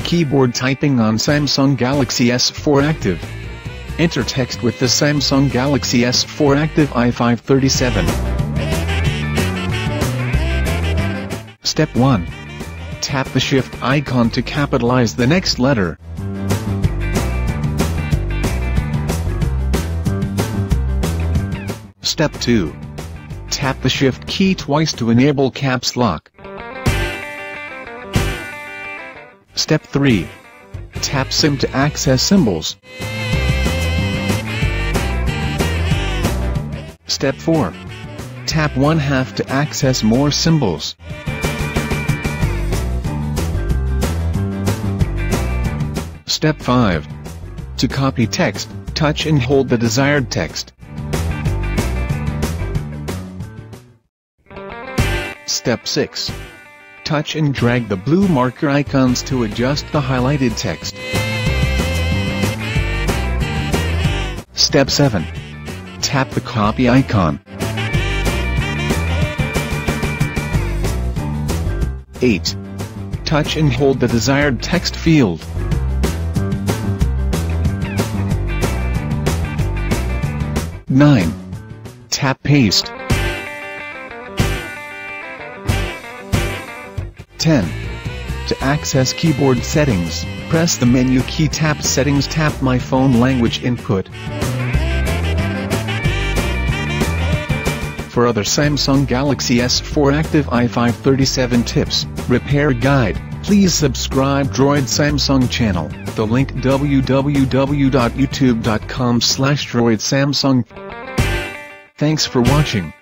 keyboard typing on Samsung Galaxy S4 Active. Enter text with the Samsung Galaxy S4 Active i537. Step 1. Tap the Shift icon to capitalize the next letter. Step 2. Tap the Shift key twice to enable Caps Lock. Step 3. Tap Sim to access symbols. Step 4. Tap 1/2 to access more symbols. Step 5. To copy text, touch and hold the desired text. Step 6. Touch and drag the blue marker icons to adjust the highlighted text. Step 7. Tap the copy icon. 8. Touch and hold the desired text field. 9. Tap Paste. 10. To access keyboard settings, press the menu key, tap Settings, tap My Phone Language Input. For other Samsung Galaxy S4 Active i537 tips, repair guide, please subscribe Droid Samsung channel, the link www.youtube.com/droidsamsung. Thanks for watching.